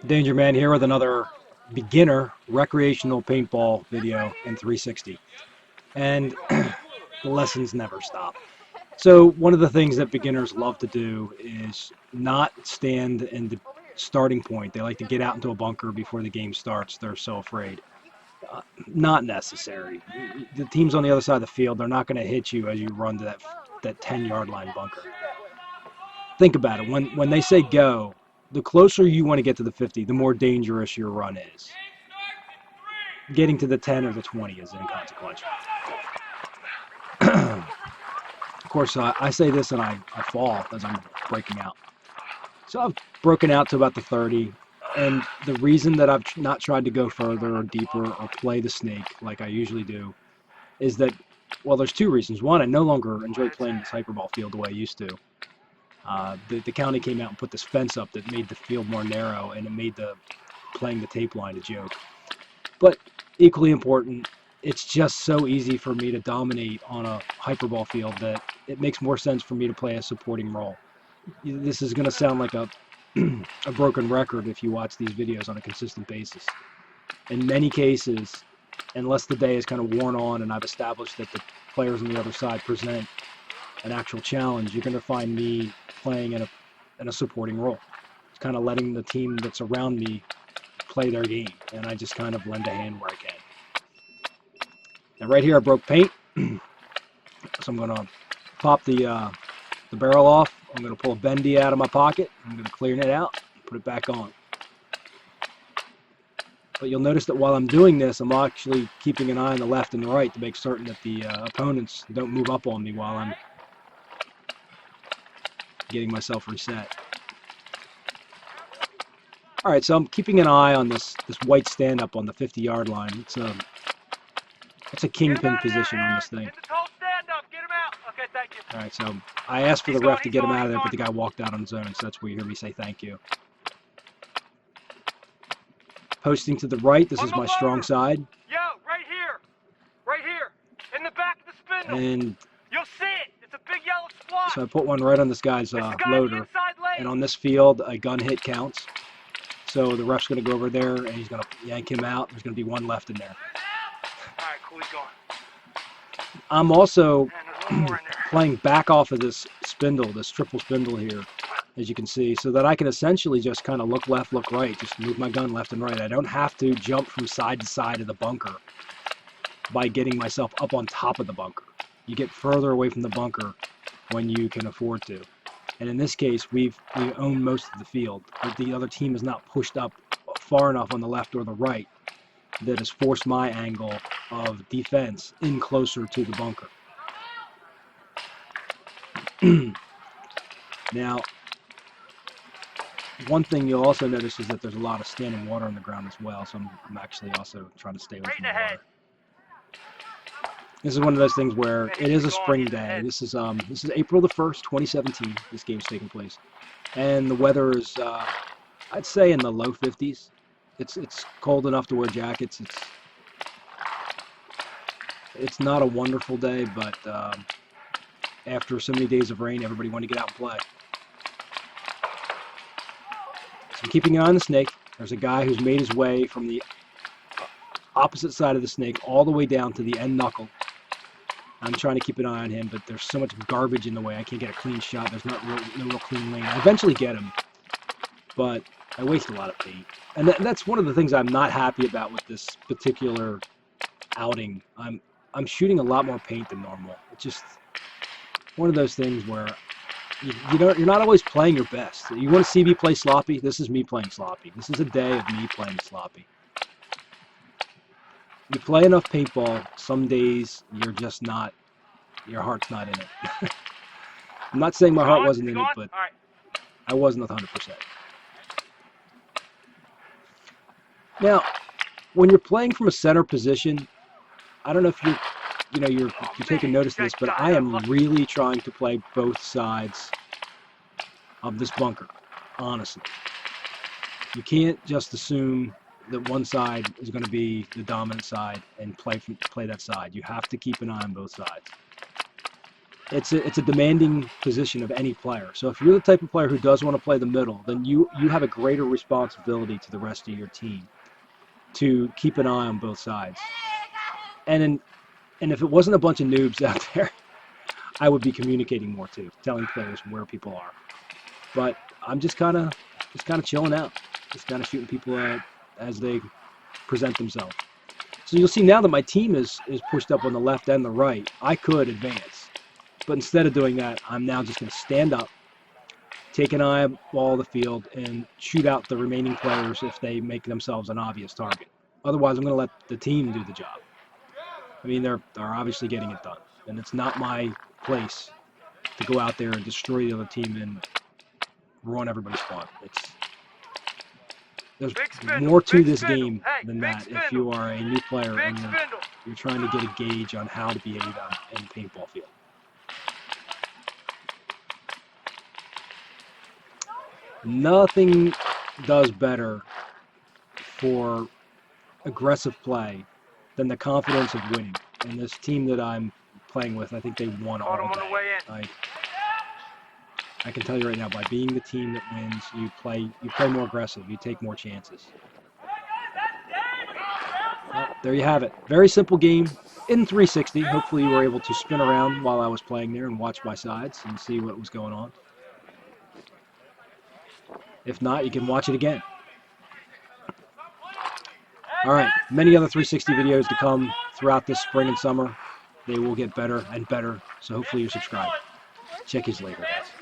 DangerMan here with another beginner recreational paintball video in 360. And the lessons never stop. So one of the things that beginners love to do is not stand in the starting point. They like to get out into a bunker before the game starts. They're so afraid. Not necessary. The teams on the other side of the field, they're not going to hit you as you run to that 10-yard line bunker. Think about it. When they say go, the closer you want to get to the 50, the more dangerous your run is. Getting to the 10 or the 20 is inconsequential. Of course, I say this and I fall as I'm breaking out. So I've broken out to about the 30, and the reason that I've not tried to go further or deeper or play the snake like I usually do is that, well, there's two reasons. One, I no longer enjoy playing this Hyperball field the way I used to. The county came out and put this fence up that made the field more narrow, and it made playing the tape line a joke. But equally important, it's just so easy for me to dominate on a Hyperball field that it makes more sense for me to play a supporting role. This is going to sound like a broken record if you watch these videos on a consistent basis. In many cases, unless the day is kind of worn on and I've established that the players on the other side present an actual challenge, you're going to find me playing in a supporting role. It's kind of letting the team that's around me play their game, and I just kind of lend a hand where I can. Now right here I broke paint, so I'm going to pop the barrel off. I'm going to pull a bendy out of my pocket. I'm going to clear it out and put it back on. But you'll notice that while I'm doing this, I'm actually keeping an eye on the left and the right to make certain that the opponents don't move up on me while I'm getting myself reset. All right, so I'm keeping an eye on this white stand-up on the 50-yard line. It's a kingpin position on this thing. Okay, thank you. All right, so I asked for the ref to get him out of there, but the guy walked out on zone, so that's where you hear me say thank you. Posting to the right, this is my strong side. Yo, right here, in the back of the spindle. And you'll see it. It's a big yellow splotch. So I put one right on this guy's loader, and on this field, a gun hit counts. So the ref's going to go over there, and he's going to yank him out. There's going to be one left in there. All right, cool, he's going. I'm also playing back off of this spindle, this triple spindle here, as you can see, so that I can essentially just kind of look left, look right, just move my gun left and right. I don't have to jump from side to side of the bunker by getting myself up on top of the bunker. You get further away from the bunker when you can afford to. And in this case, we own most of the field. But the other team is not pushed up far enough on the left or the right that has forced my angle of defense in closer to the bunker. Now, one thing you'll also notice is that there's a lot of standing water on the ground as well, so I'm actually also trying to stay away from the water. This is one of those things where it is a spring day. This is April the 1st, 2017. This game's taking place, and the weather is I'd say in the low 50s. It's cold enough to wear jackets. It's not a wonderful day, but after so many days of rain, everybody wanted to get out and play. So I'm keeping an eye on the snake. There's a guy who's made his way from the opposite side of the snake all the way down to the end knuckle. I'm trying to keep an eye on him, but there's so much garbage in the way. I can't get a clean shot. There's no real clean lane. I eventually get him, but I waste a lot of paint. And that's one of the things I'm not happy about with this particular outing. I'm shooting a lot more paint than normal. It's just one of those things where you're not always playing your best. You want to see me play sloppy? This is me playing sloppy. This is a day of me playing sloppy. You play enough paintball, some days you're just not, your heart's not in it. I'm not saying my heart wasn't in it, but I wasn't 100%. Now, when you're playing from a center position, I don't know if you're taking notice of this, but I am really trying to play both sides of this bunker, honestly. You can't just assume that one side is going to be the dominant side and play that side. You have to keep an eye on both sides. it's a demanding position of any player. So if you're the type of player who does want to play the middle, then you have a greater responsibility to the rest of your team to keep an eye on both sides. And if it wasn't a bunch of noobs out there, I would be communicating more too, telling players where people are. But I'm just kind of chilling out, just kind of shooting people at as they present themselves. So you'll see now that my team is pushed up on the left and the right, I could advance. But instead of doing that, I'm now just going to stand up, take an eyeball of the field, and shoot out the remaining players if they make themselves an obvious target. Otherwise, I'm going to let the team do the job. I mean, they're obviously getting it done. And it's not my place to go out there and destroy the other team and ruin everybody's fun. There's more to this game than that if you are a new player and you're trying to get a gauge on how to behave in a paintball field. Nothing does better for aggressive play than the confidence of winning. And this team that I'm playing with, I think they won all day. I can tell you right now, by being the team that wins, you play more aggressive, you take more chances. Well, there you have it. Very simple game in 360. Hopefully you were able to spin around while I was playing there and watch my sides and see what was going on. If not, you can watch it again. All right, many other 360 videos to come throughout this spring and summer. They will get better and better, so hopefully you subscribe. Check you later, guys.